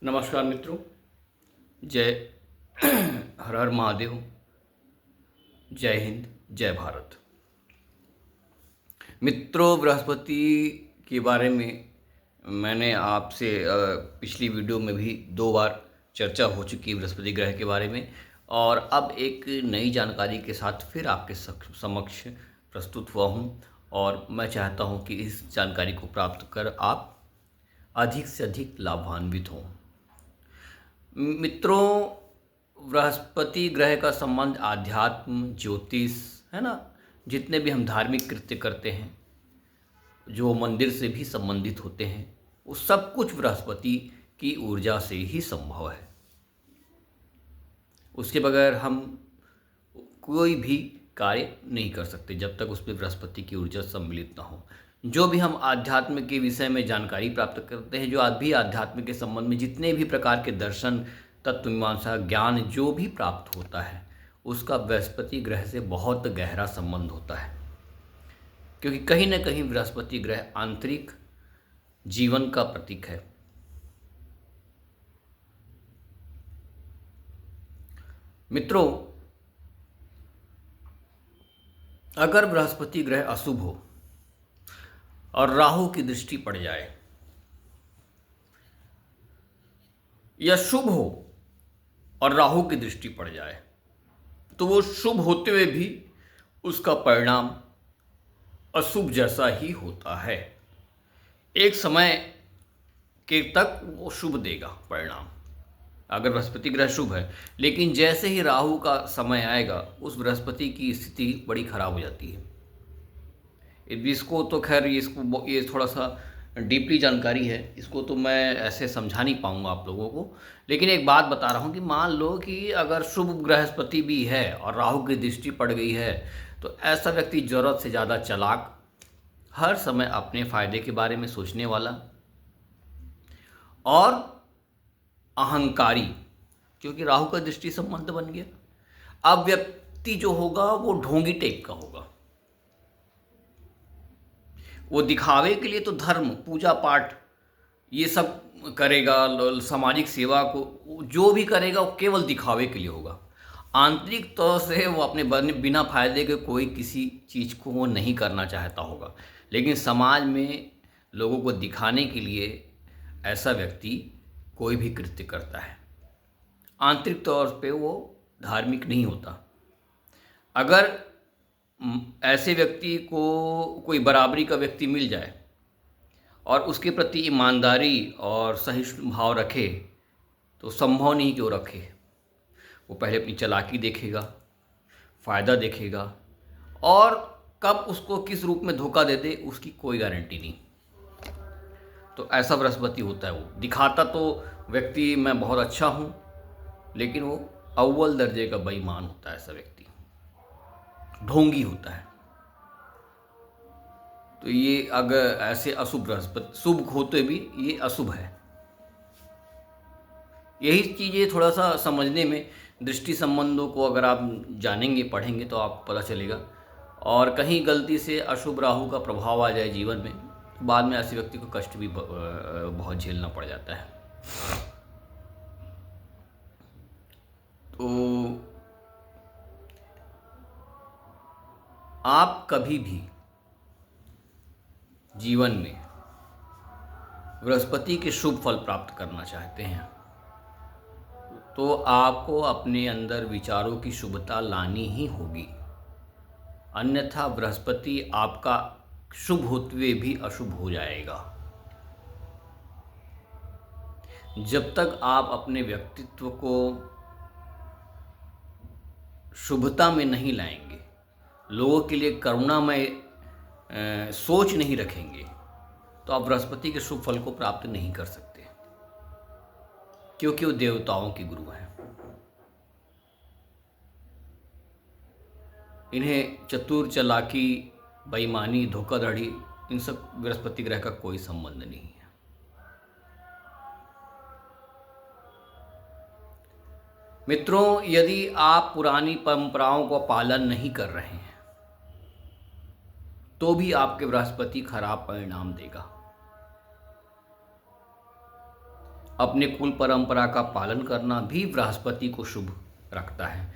नमस्कार मित्रों। जय हर हर महादेव। जय हिंद, जय भारत। मित्रों, बृहस्पति के बारे में मैंने आपसे पिछली वीडियो में भी 2 बार चर्चा हो चुकी है बृहस्पति ग्रह के बारे में, और अब एक नई जानकारी के साथ फिर आपके समक्ष प्रस्तुत हुआ हूँ। और मैं चाहता हूँ कि इस जानकारी को प्राप्त कर आप अधिक से अधिक लाभान्वित हों। मित्रों, बृहस्पति ग्रह का संबंध आध्यात्म, ज्योतिष है ना। जितने भी हम धार्मिक कृत्य करते हैं, जो मंदिर से भी संबंधित होते हैं, वो सब कुछ बृहस्पति की ऊर्जा से ही संभव है। उसके बगैर हम कोई भी कार्य नहीं कर सकते जब तक उसमें बृहस्पति की ऊर्जा सम्मिलित ना हो। जो भी हम आध्यात्म के विषय में जानकारी प्राप्त करते हैं, जो आज भी आध्यात्म के संबंध में जितने भी प्रकार के दर्शन, तत्व मीमांसा, ज्ञान जो भी प्राप्त होता है, उसका बृहस्पति ग्रह से बहुत गहरा संबंध होता है। क्योंकि कहीं ना कहीं बृहस्पति ग्रह आंतरिक जीवन का प्रतीक है। मित्रों, अगर बृहस्पति ग्रह अशुभ हो और राहु की दृष्टि पड़ जाए, या शुभ हो और राहु की दृष्टि पड़ जाए, तो वो शुभ होते हुए भी उसका परिणाम अशुभ जैसा ही होता है। एक समय के तक वो शुभ देगा परिणाम, अगर बृहस्पति ग्रह शुभ है। लेकिन जैसे ही राहु का समय आएगा, उस बृहस्पति की स्थिति बड़ी खराब हो जाती है। इसको तो खैर ये थोड़ा सा डीपली जानकारी है, इसको तो मैं ऐसे समझा नहीं पाऊंगा आप लोगों को। लेकिन एक बात बता रहा हूँ कि मान लो कि अगर शुभ बृहस्पति भी है और राहु की दृष्टि पड़ गई है, तो ऐसा व्यक्ति ज़रूरत से ज़्यादा चालाक, हर समय अपने फायदे के बारे में सोचने वाला और अहंकारी, क्योंकि राहु का दृष्टि संबंध बन गया। अब व्यक्ति जो होगा वो ढोंगी टाइप का होगा। वो दिखावे के लिए तो धर्म, पूजा पाठ ये सब करेगा, सामाजिक सेवा को जो भी करेगा वो केवल दिखावे के लिए होगा। आंतरिक तौर से वो अपने बिना फायदे के कोई किसी चीज़ को वो नहीं करना चाहता होगा। लेकिन समाज में लोगों को दिखाने के लिए ऐसा व्यक्ति कोई भी कृत्य करता है। आंतरिक तौर पे वो धार्मिक नहीं होता। अगर ऐसे व्यक्ति को कोई बराबरी का व्यक्ति मिल जाए और उसके प्रति ईमानदारी और सहिष्णु भाव रखे, तो संभव नहीं कि वो रखे। वो पहले अपनी चालाकी देखेगा, फ़ायदा देखेगा, और कब उसको किस रूप में धोखा दे दे उसकी कोई गारंटी नहीं। तो ऐसा बृहस्पति होता है। वो दिखाता तो व्यक्ति मैं बहुत अच्छा हूँ, लेकिन वो अव्वल दर्जे का बेईमान होता है। ऐसा व्यक्ति ढोंगी होता है। तो ये अगर ऐसे अशुभ बृहस्पति, शुभ होते भी ये अशुभ है। यही चीज़ें थोड़ा सा समझने में, दृष्टि संबंधों को अगर आप जानेंगे, पढ़ेंगे, तो आप पता चलेगा। और कहीं गलती से अशुभ राहु का प्रभाव आ जाए जीवन में, तो बाद में ऐसे व्यक्ति को कष्ट भी बहुत झेलना पड़ जाता है। तो आप कभी भी जीवन में बृहस्पति के शुभ फल प्राप्त करना चाहते हैं, तो आपको अपने अंदर विचारों की शुभता लानी ही होगी। अन्यथा बृहस्पति आपका शुभ होते हुए भी अशुभ हो जाएगा। जब तक आप अपने व्यक्तित्व को शुभता में नहीं लाएंगे, लोगों के लिए करुणामय सोच नहीं रखेंगे, तो आप बृहस्पति के शुभ फल को प्राप्त नहीं कर सकते, क्योंकि वो देवताओं के गुरु हैं। इन्हें चतुर, चालाकी, बेईमानी, धोखाधड़ी, इन सब बृहस्पति ग्रह का कोई संबंध नहीं है। मित्रों, यदि आप पुरानी परंपराओं का पालन नहीं कर रहे हैं, तो भी आपके बृहस्पति खराब परिणाम देगा। अपने कुल परंपरा का पालन करना भी बृहस्पति को शुभ रखता है।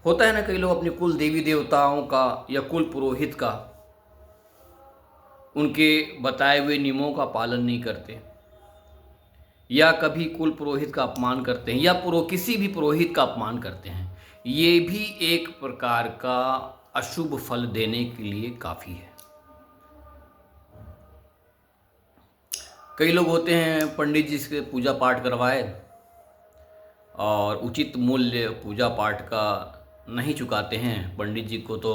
होता है ना, कई लोग अपने कुल देवी देवताओं का या कुल पुरोहित का, उनके बताए हुए नियमों का पालन नहीं करते, या कभी कुल पुरोहित का अपमान करते हैं, या किसी भी पुरोहित का अपमान करते हैं। ये भी एक प्रकार का अशुभ फल देने के लिए काफ़ी है। कई लोग होते हैं पंडित जी से पूजा पाठ करवाए और उचित मूल्य पूजा पाठ का नहीं चुकाते हैं। पंडित जी को तो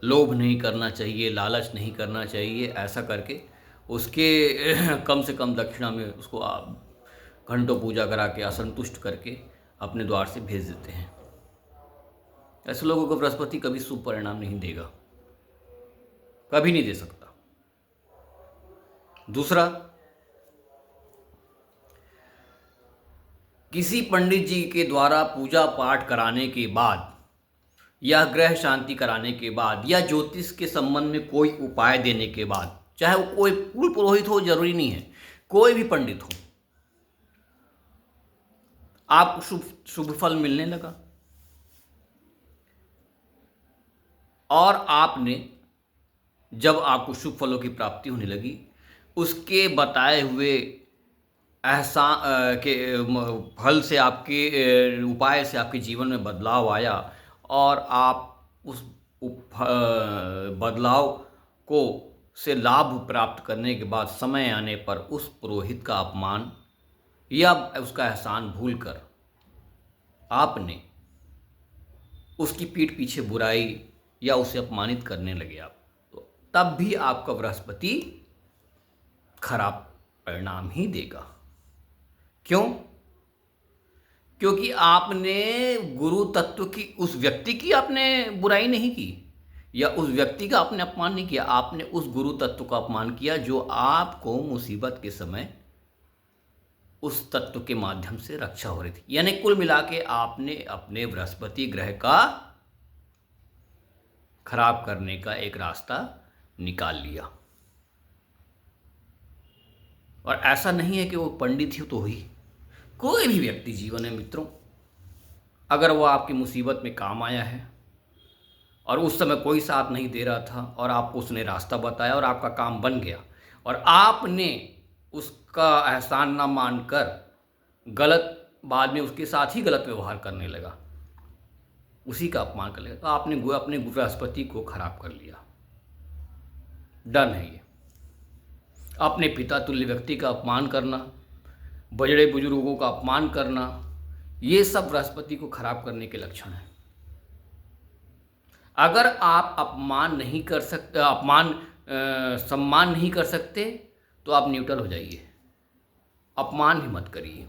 लोभ नहीं करना चाहिए, लालच नहीं करना चाहिए, ऐसा करके उसके कम से कम दक्षिणा में उसको आप घंटों पूजा करा के असंतुष्ट करके अपने द्वार से भेज देते हैं। ऐसे लोगों को बृहस्पति कभी शुभ परिणाम नहीं देगा, कभी नहीं दे सकता। दूसरा, किसी पंडित जी के द्वारा पूजा पाठ कराने के बाद या ग्रह शांति कराने के बाद या ज्योतिष के संबंध में कोई उपाय देने के बाद, चाहे वो कोई कुल पुरोहित हो, जरूरी नहीं है, कोई भी पंडित हो, आपको शुभ फल मिलने लगा और आपने जब आपको शुभ फलों की प्राप्ति होने लगी, उसके बताए हुए एहसान के फल से, आपके उपाय से आपके जीवन में बदलाव आया और आप उस बदलाव को से लाभ प्राप्त करने के बाद समय आने पर उस पुरोहित का अपमान या उसका एहसान भूलकर आपने उसकी पीठ पीछे बुराई या उसे अपमानित करने लगे आप, तो तब भी आपका बृहस्पति खराब परिणाम ही देगा। क्यों? क्योंकि आपने गुरु तत्व की उस व्यक्ति की आपने बुराई नहीं की या उस व्यक्ति का आपने अपमान नहीं किया, आपने उस गुरु तत्व का अपमान किया जो आपको मुसीबत के समय उस तत्व के माध्यम से रक्षा हो रही थी। यानी कुल मिला के आपने अपने बृहस्पति ग्रह का खराब करने का एक रास्ता निकाल लिया। और ऐसा नहीं है कि वो पंडित ही तो हुई, कोई भी व्यक्ति जीवन में मित्रों, अगर वो आपकी मुसीबत में काम आया है और उस समय कोई साथ नहीं दे रहा था और आपको उसने रास्ता बताया और आपका काम बन गया और आपने उसका एहसान ना मानकर बाद में उसके साथ ही गलत व्यवहार करने लगा, उसी का अपमान कर लिया, तो आपने अपने बृहस्पति को खराब कर लिया। डन है ये। अपने पिता तुल्य व्यक्ति का अपमान करना, बड़े बुजुर्गों का अपमान करना, ये सब बृहस्पति को खराब करने के लक्षण हैं। अगर आप अपमान नहीं कर सकते, सम्मान नहीं कर सकते, तो आप न्यूट्रल हो जाइए, अपमान भी मत करिए,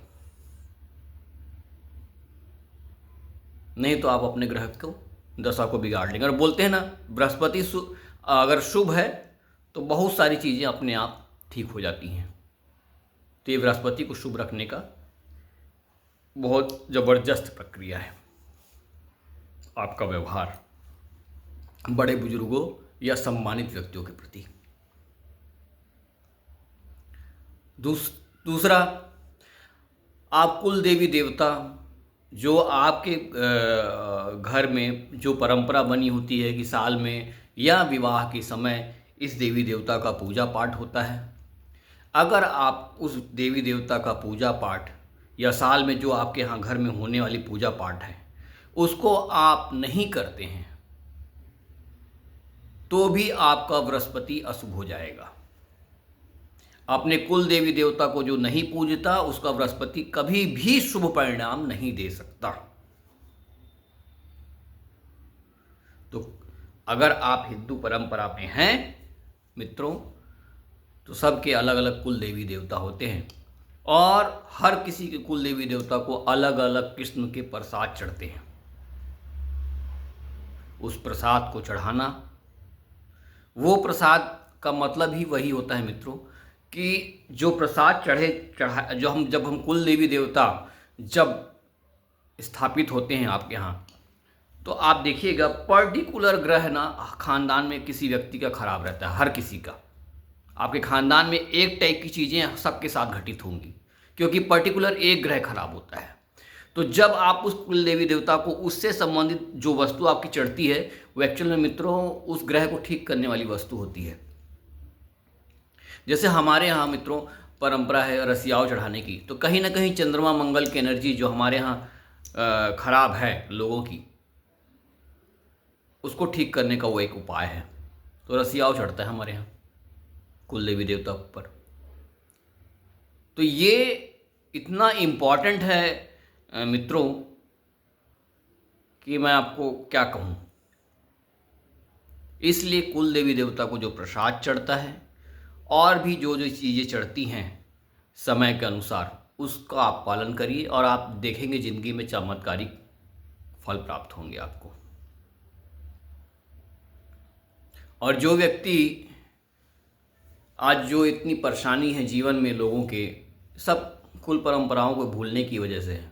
नहीं तो आप अपने ग्रह को दशा को बिगाड़ लेंगे। और बोलते हैं ना, बृहस्पति अगर शुभ है तो बहुत सारी चीज़ें अपने आप ठीक हो जाती हैं। तो ये बृहस्पति को शुभ रखने का बहुत ज़बरदस्त प्रक्रिया है। आपका व्यवहार बड़े बुजुर्गों या सम्मानित व्यक्तियों के प्रति। दूसरा, आप कुल देवी देवता जो आपके घर में जो परंपरा बनी होती है कि साल में या विवाह के समय इस देवी देवता का पूजा पाठ होता है, अगर आप उस देवी देवता का पूजा पाठ या साल में जो आपके यहाँ घर में होने वाली पूजा पाठ है उसको आप नहीं करते हैं, तो भी आपका बृहस्पति अशुभ हो जाएगा। अपने कुल देवी देवता को जो नहीं पूजता उसका बृहस्पति कभी भी शुभ परिणाम नहीं दे सकता। तो अगर आप हिंदू परंपरा में हैं मित्रों, तो सबके अलग अलग कुल देवी देवता होते हैं और हर किसी के कुल देवी देवता को अलग अलग किस्म के प्रसाद चढ़ते हैं। उस प्रसाद को चढ़ाना, वो प्रसाद का मतलब ही वही होता है मित्रों कि जो प्रसाद जब हम कुल देवी देवता जब स्थापित होते हैं आपके यहाँ, तो आप देखिएगा पर्टिकुलर ग्रह ना खानदान में किसी व्यक्ति का खराब रहता है। हर किसी का, आपके खानदान में एक टाइप की चीज़ें सबके साथ घटित होंगी। क्योंकि पर्टिकुलर एक ग्रह खराब होता है। तो जब आप उस कुल देवी देवता को, उससे संबंधित जो वस्तु आपकी चढ़ती है, वो एक्चुअल में मित्रों उस ग्रह को ठीक करने वाली वस्तु होती है। जैसे हमारे यहाँ मित्रों परंपरा है रसियाव चढ़ाने की, तो कहीं ना कहीं चंद्रमा मंगल की एनर्जी जो हमारे यहाँ खराब है लोगों की, उसको ठीक करने का वो एक उपाय है। तो रसियाव चढ़ता है हमारे यहाँ कुल देवी देवता पर। तो ये इतना इम्पॉर्टेंट है मित्रों कि मैं आपको क्या कहूँ। इसलिए कुल देवी देवता को जो प्रसाद चढ़ता है और भी जो जो चीज़ें चढ़ती हैं समय के अनुसार, उसका आप पालन करिए और आप देखेंगे ज़िंदगी में चमत्कारिक फल प्राप्त होंगे आपको। और जो व्यक्ति आज जो इतनी परेशानी है जीवन में लोगों के, सब कुल परंपराओं को भूलने की वजह से है।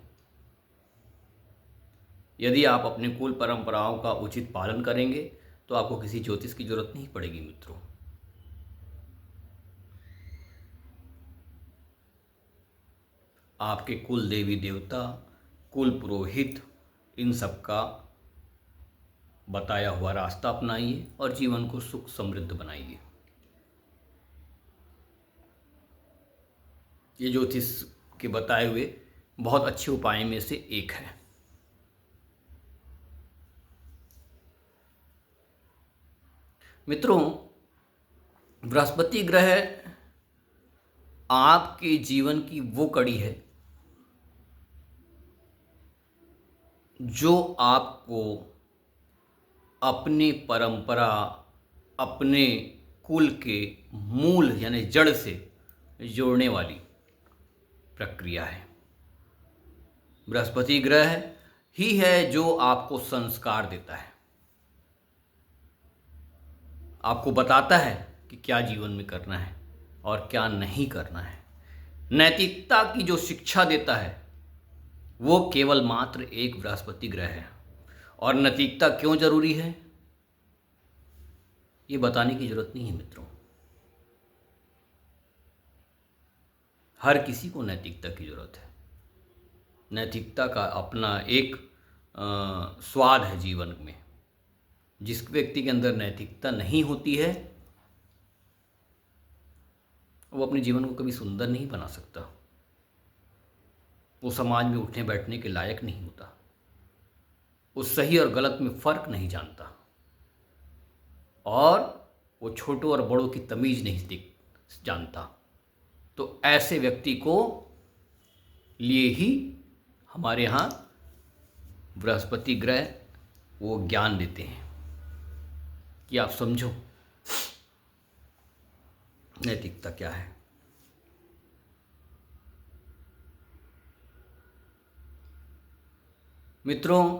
यदि आप अपने कुल परंपराओं का उचित पालन करेंगे तो आपको किसी ज्योतिष की जरूरत नहीं पड़ेगी मित्रों। आपके कुल देवी देवता, कुल पुरोहित, इन सब का बताया हुआ रास्ता अपनाइए और जीवन को सुख समृद्ध बनाइए। ये ज्योतिष के बताए हुए बहुत अच्छे उपाय में से एक है। मित्रों, बृहस्पति ग्रह आपके जीवन की वो कड़ी है जो आपको अपनी परंपरा, अपने कुल के मूल यानी जड़ से जोड़ने वाली प्रक्रिया है। बृहस्पति ग्रह ही है जो आपको संस्कार देता है, आपको बताता है कि क्या जीवन में करना है और क्या नहीं करना है। नैतिकता की जो शिक्षा देता है वो केवल मात्र एक बृहस्पति ग्रह है। और नैतिकता क्यों जरूरी है ये बताने की जरूरत नहीं है मित्रों। हर किसी को नैतिकता की जरूरत है। नैतिकता का अपना एक स्वाद है जीवन में। जिस व्यक्ति के अंदर नैतिकता नहीं होती है वो अपने जीवन को कभी सुंदर नहीं बना सकता। वो समाज में उठने बैठने के लायक नहीं होता। वो सही और गलत में फ़र्क नहीं जानता और वो छोटों और बड़ों की तमीज़ नहीं जानता। तो ऐसे व्यक्ति को लिए ही हमारे यहाँ बृहस्पति ग्रह वो ज्ञान देते हैं कि आप समझो नैतिकता क्या है। मित्रों,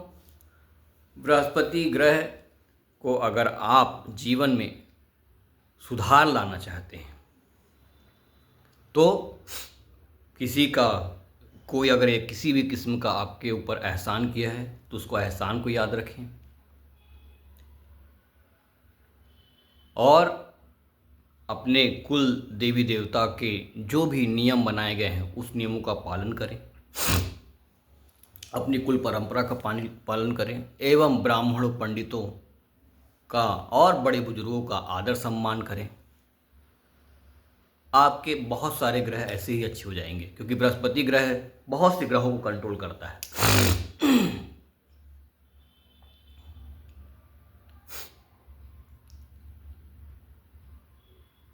बृहस्पति ग्रह को अगर आप जीवन में सुधार लाना चाहते हैं तो कोई अगर एक किसी भी किस्म का आपके ऊपर एहसान किया है तो उसको एहसान को याद रखें और अपने कुल देवी देवता के जो भी नियम बनाए गए हैं उस नियमों का पालन करें, अपनी कुल परंपरा का पालन करें एवं ब्राह्मणों, पंडितों का और बड़े बुजुर्गों का आदर सम्मान करें। आपके बहुत सारे ग्रह ऐसे ही अच्छे हो जाएंगे क्योंकि बृहस्पति ग्रह बहुत से ग्रहों को कंट्रोल करता है।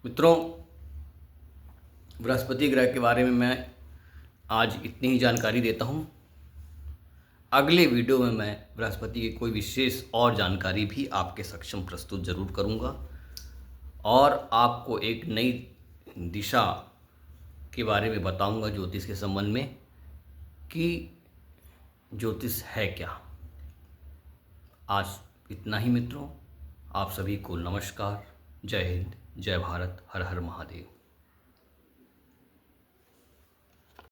मित्रों, बृहस्पति ग्रह के बारे में मैं आज इतनी ही जानकारी देता हूँ। अगले वीडियो में मैं बृहस्पति की कोई विशेष और जानकारी भी आपके सक्षम प्रस्तुत जरूर करूँगा और आपको एक नई दिशा के बारे में बताऊंगा ज्योतिष के संबंध में कि ज्योतिष है क्या। आज इतना ही मित्रों, आप सभी को नमस्कार, जय हिंद, जय भारत, हर हर महादेव।